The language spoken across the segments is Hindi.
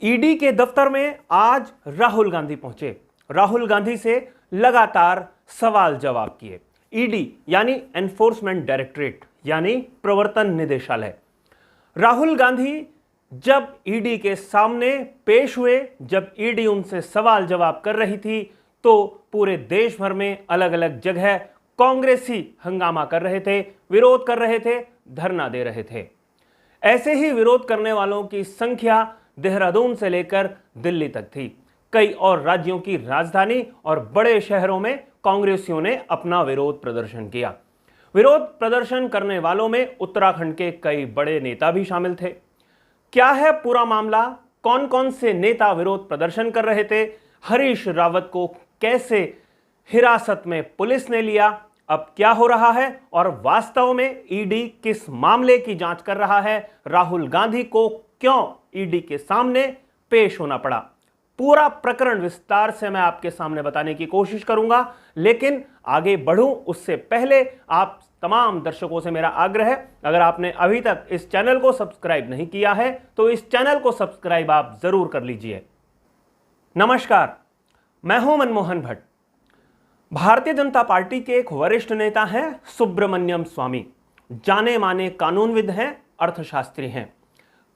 ईडी के दफ्तर में आज राहुल गांधी पहुंचे। राहुल गांधी से लगातार सवाल जवाब किए। ईडी यानी एनफोर्समेंट डायरेक्टरेट यानी प्रवर्तन निदेशालय। राहुल गांधी जब ईडी के सामने पेश हुए, जब ईडी उनसे सवाल जवाब कर रही थी, तो पूरे देश भर में अलग अलग जगह कांग्रेसी हंगामा कर रहे थे, विरोध कर रहे थे, धरना दे रहे थे। ऐसे ही विरोध करने वालों की संख्या देहरादून से लेकर दिल्ली तक थी। कई और राज्यों की राजधानी और बड़े शहरों में कांग्रेसियों ने अपना विरोध प्रदर्शन किया। विरोध प्रदर्शन करने वालों में उत्तराखंड के कई बड़े नेता भी शामिल थे। क्या है पूरा मामला? कौन कौन से नेता विरोध प्रदर्शन कर रहे थे? हरीश रावत को कैसे हिरासत में पुलिस ने लिया? अब क्या हो रहा है और वास्तव में ईडी किस मामले की जांच कर रहा है? राहुल गांधी को क्यों ईडी के सामने पेश होना पड़ा? पूरा प्रकरण विस्तार से मैं आपके सामने बताने की कोशिश करूंगा, लेकिन आगे बढ़ूं उससे पहले आप तमाम दर्शकों से मेरा आग्रह है, अगर आपने अभी तक इस चैनल को सब्सक्राइब नहीं किया है तो इस चैनल को सब्सक्राइब आप जरूर कर लीजिए। नमस्कार, मैं हूं मनमोहन भट्ट। भारतीय जनता पार्टी के एक वरिष्ठ नेता हैं सुब्रमण्यम स्वामी। जाने माने कानूनविद हैं, अर्थशास्त्री हैं।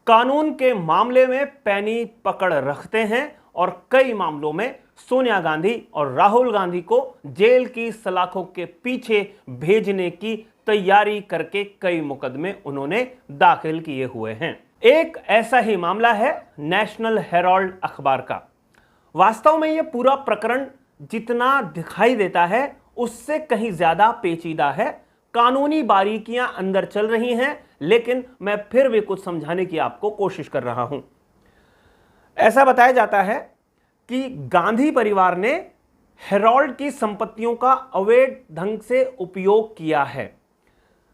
कानून के मामले में पैनी पकड़ रखते हैं और कई मामलों में सोनिया गांधी और राहुल गांधी को जेल की सलाखों के पीछे भेजने की तैयारी करके कई मुकदमे उन्होंने दाखिल किए हुए हैं। एक ऐसा ही मामला है नेशनल हेराल्ड अखबार का। वास्तव में यह पूरा प्रकरण जितना दिखाई देता है उससे कहीं ज्यादा पेचीदा है। कानूनी बारीकियां अंदर चल रही हैं, लेकिन मैं फिर भी कुछ समझाने की आपको कोशिश कर रहा हूं। ऐसा बताया जाता है कि गांधी परिवार ने हेराल्ड की संपत्तियों का अवैध ढंग से उपयोग किया है।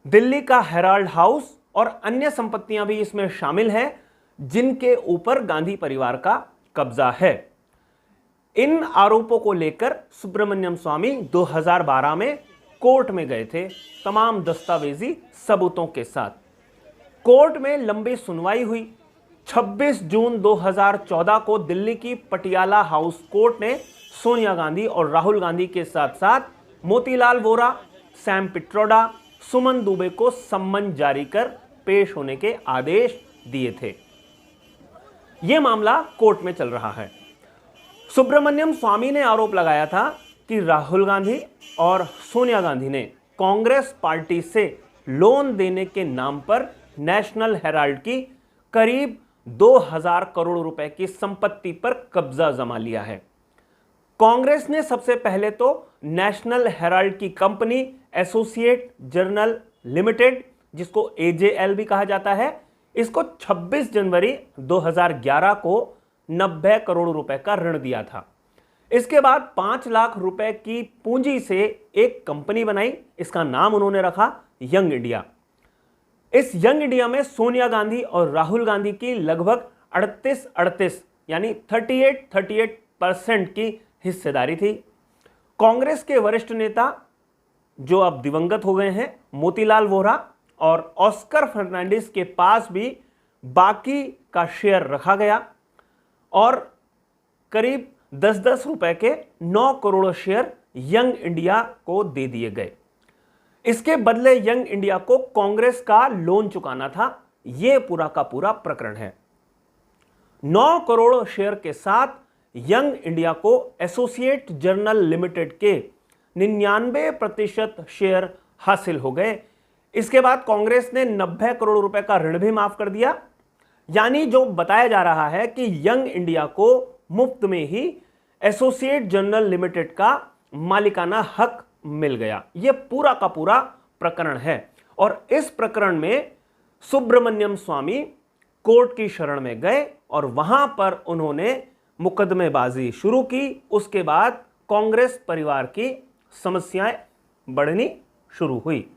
दिल्ली का हेराल्ड हाउस और अन्य संपत्तियां भी इसमें शामिल हैं, जिनके ऊपर गांधी परिवार का कब्जा है। इन आरोपों को लेकर सुब्रमण्यम स्वामी 2012 में कोर्ट में गए थे, तमाम दस्तावेजी सबूतों के साथ। कोर्ट में लंबी सुनवाई हुई। 26 जून 2014 को दिल्ली की पटियाला हाउस कोर्ट ने सोनिया गांधी और राहुल गांधी के साथ साथ मोतीलाल वोरा, सैम पिट्रोडा, सुमन दुबे को सम्मन जारी कर पेश होने के आदेश दिए थे। यह मामला कोर्ट में चल रहा है। सुब्रमण्यम स्वामी ने आरोप लगाया था कि राहुल गांधी और सोनिया गांधी ने कांग्रेस पार्टी से लोन देने के नाम पर नेशनल हेराल्ड की करीब 2000 करोड़ रुपए की संपत्ति पर कब्जा जमा लिया है। कांग्रेस ने सबसे पहले तो नेशनल हेराल्ड की कंपनी एसोसिएट जर्नल लिमिटेड, जिसको एजेएल भी कहा जाता है, इसको 26 जनवरी 2011 को 90 करोड़ रुपए का ऋण दिया था। इसके बाद 5 लाख रुपए की पूंजी से एक कंपनी बनाई। इसका नाम उन्होंने रखा यंग इंडिया। इस यंग इंडिया में सोनिया गांधी और राहुल गांधी की लगभग 38 यानी 38% की हिस्सेदारी थी। कांग्रेस के वरिष्ठ नेता जो अब दिवंगत हो गए हैं, मोतीलाल वोरा और ऑस्कर फर्नांडिस के पास भी बाकी का शेयर रखा गया और करीब 10-10 रुपए के 9 करोड़ शेयर यंग इंडिया को दे दिए गए। इसके बदले यंग इंडिया को कांग्रेस का लोन चुकाना था। यह पूरा का पूरा प्रकरण है। 9 करोड़ शेयर के साथ यंग इंडिया को एसोसिएट जर्नल लिमिटेड के 99% शेयर हासिल हो गए। इसके बाद कांग्रेस ने 90 करोड़ रुपए का ऋण भी माफ कर दिया। यानी जो बताया जा रहा है कि यंग इंडिया को मुफ्त में ही एसोसिएट जर्नल लिमिटेड का मालिकाना हक मिल गया। यह पूरा का पूरा प्रकरण है और इस प्रकरण में सुब्रमण्यम स्वामी कोर्ट की शरण में गए और वहां पर उन्होंने मुकदमेबाजी शुरू की। उसके बाद कांग्रेस परिवार की समस्याएं बढ़नी शुरू हुई।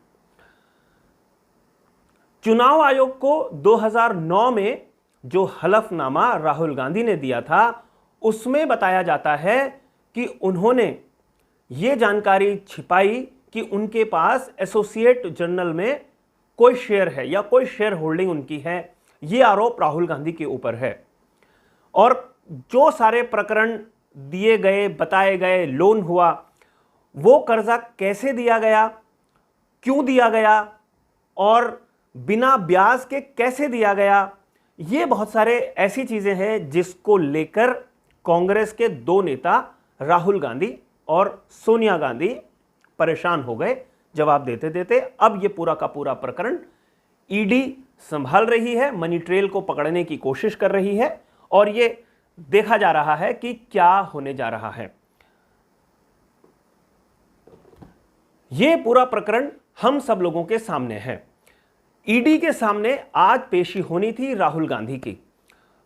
चुनाव आयोग को 2009 में जो हलफनामा राहुल गांधी ने दिया था, उसमें बताया जाता है कि उन्होंने ये जानकारी छिपाई कि उनके पास एसोसिएट जर्नल में कोई शेयर है या कोई शेयर होल्डिंग उनकी है। ये आरोप राहुल गांधी के ऊपर है और जो सारे प्रकरण दिए गए, बताए गए, लोन हुआ, वो कर्जा कैसे दिया गया, क्यों दिया गया और बिना ब्याज के कैसे दिया गया, ये बहुत सारे ऐसी चीजें हैं जिसको लेकर कांग्रेस के दो नेता राहुल गांधी और सोनिया गांधी परेशान हो गए जवाब देते देते। अब ये पूरा का पूरा प्रकरण ईडी संभाल रही है, मनी ट्रेल को पकड़ने की कोशिश कर रही है और ये देखा जा रहा है कि क्या होने जा रहा है। ये पूरा प्रकरण हम सब लोगों के सामने है। ईडी के सामने आज पेशी होनी थी राहुल गांधी की।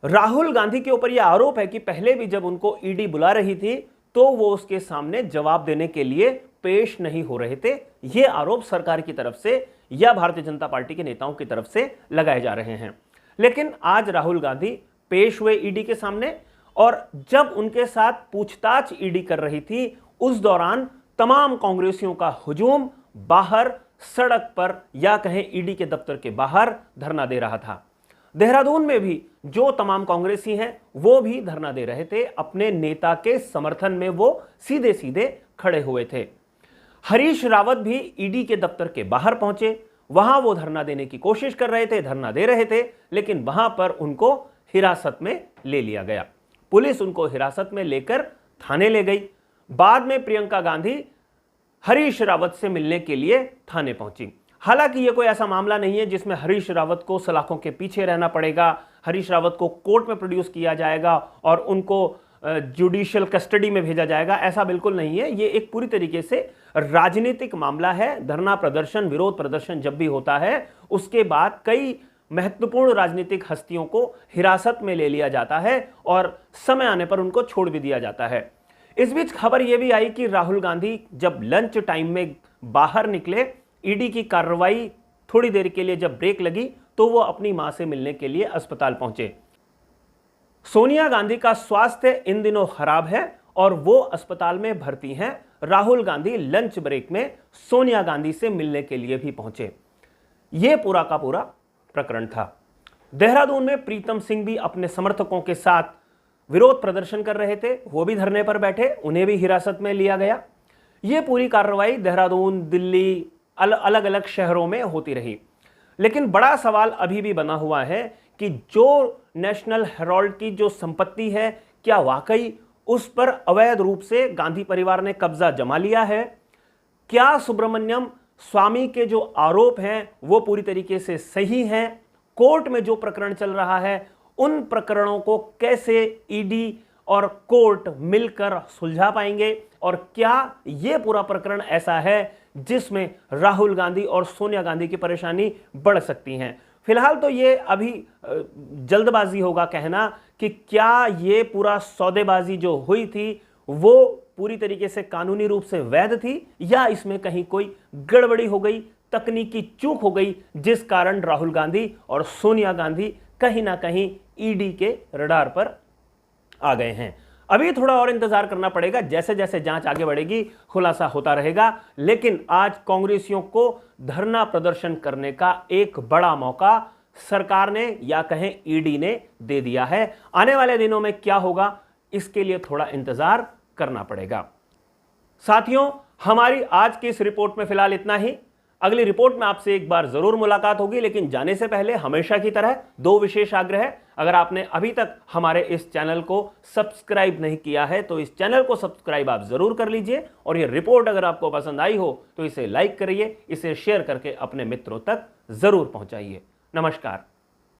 राहुल गांधी के ऊपर यह आरोप है कि पहले भी जब उनको ईडी बुला रही थी तो वो उसके सामने जवाब देने के लिए पेश नहीं हो रहे थे। ये आरोप सरकार की तरफ से या भारतीय जनता पार्टी के नेताओं की तरफ से लगाए जा रहे हैं। लेकिन आज राहुल गांधी पेश हुए ईडी के सामने और जब उनके साथ पूछताछ ईडी कर रही थी उस दौरान तमाम कांग्रेसियों का हुजूम बाहर सड़क पर या कहें ईडी के दफ्तर के बाहर धरना दे रहा था। देहरादून में भी जो तमाम कांग्रेसी हैं वो भी धरना दे रहे थे, अपने नेता के समर्थन में वो सीधे सीधे खड़े हुए थे। हरीश रावत भी ईडी के दफ्तर के बाहर पहुंचे, वहां वो धरना देने की कोशिश कर रहे थे, धरना दे रहे थे, लेकिन वहां पर उनको हिरासत में ले लिया गया। पुलिस उनको हिरासत में लेकर थाने ले गई। बाद में प्रियंका गांधी हरीश रावत से मिलने के लिए थाने पहुंची। हालांकि यह कोई ऐसा मामला नहीं है जिसमें हरीश रावत को सलाखों के पीछे रहना पड़ेगा, हरीश रावत को कोर्ट में प्रोड्यूस किया जाएगा और उनको जुडिशियल कस्टडी में भेजा जाएगा, ऐसा बिल्कुल नहीं है। यह एक पूरी तरीके से राजनीतिक मामला है। धरना प्रदर्शन, विरोध प्रदर्शन जब भी होता है उसके बाद कई महत्वपूर्ण राजनीतिक हस्तियों को हिरासत में ले लिया जाता है और समय आने पर उनको छोड़ भी दिया जाता है। इस बीच खबर यह भी आई कि राहुल गांधी जब लंच टाइम में बाहर निकले, ईडी की कार्रवाई थोड़ी देर के लिए जब ब्रेक लगी तो वो अपनी मां से मिलने के लिए अस्पताल पहुंचे। सोनिया गांधी का स्वास्थ्य इन दिनों खराब है और वो अस्पताल में भर्ती हैं। राहुल गांधी लंच ब्रेक में सोनिया गांधी से मिलने के लिए भी पहुंचे। यह पूरा का पूरा प्रकरण था। देहरादून में प्रीतम सिंह भी अपने समर्थकों के साथ विरोध प्रदर्शन कर रहे थे, वो भी धरने पर बैठे, उन्हें भी हिरासत में लिया गया। यह पूरी कार्रवाई देहरादून, दिल्ली, अलग अलग शहरों में होती रही। लेकिन बड़ा सवाल अभी भी बना हुआ है कि जो नेशनल हेराल्ड की जो संपत्ति है, क्या वाकई उस पर अवैध रूप से गांधी परिवार ने कब्जा जमा लिया है? क्या सुब्रमण्यम स्वामी के जो आरोप हैं वो पूरी तरीके से सही हैं? कोर्ट में जो प्रकरण चल रहा है उन प्रकरणों को कैसे ईडी और कोर्ट मिलकर सुलझा पाएंगे और क्या यह पूरा प्रकरण ऐसा है जिसमें राहुल गांधी और सोनिया गांधी की परेशानी बढ़ सकती है? फिलहाल तो ये अभी जल्दबाजी होगा कहना कि क्या ये पूरा सौदेबाजी जो हुई थी वो पूरी तरीके से कानूनी रूप से वैध थी या इसमें कहीं कोई गड़बड़ी हो गई, तकनीकी चूक हो गई जिस कारण राहुल गांधी और सोनिया गांधी कहीं ना कहीं ईडी के रडार पर आ गए हैं। अभी थोड़ा और इंतजार करना पड़ेगा, जैसे जैसे जांच आगे बढ़ेगी खुलासा होता रहेगा। लेकिन आज कांग्रेसियों को धरना प्रदर्शन करने का एक बड़ा मौका सरकार ने या कहें ईडी ने दे दिया है। आने वाले दिनों में क्या होगा इसके लिए थोड़ा इंतजार करना पड़ेगा। साथियों, हमारी आज की इस रिपोर्ट में फिलहाल इतना ही। अगली रिपोर्ट में आपसे एक बार जरूर मुलाकात होगी, लेकिन जाने से पहले हमेशा की तरह दो विशेष आग्रह है। अगर आपने अभी तक हमारे इस चैनल को सब्सक्राइब नहीं किया है तो इस चैनल को सब्सक्राइब आप जरूर कर लीजिए और ये रिपोर्ट अगर आपको पसंद आई हो तो इसे लाइक करिए, इसे शेयर करके अपने मित्रों तक जरूर पहुंचाइए। नमस्कार।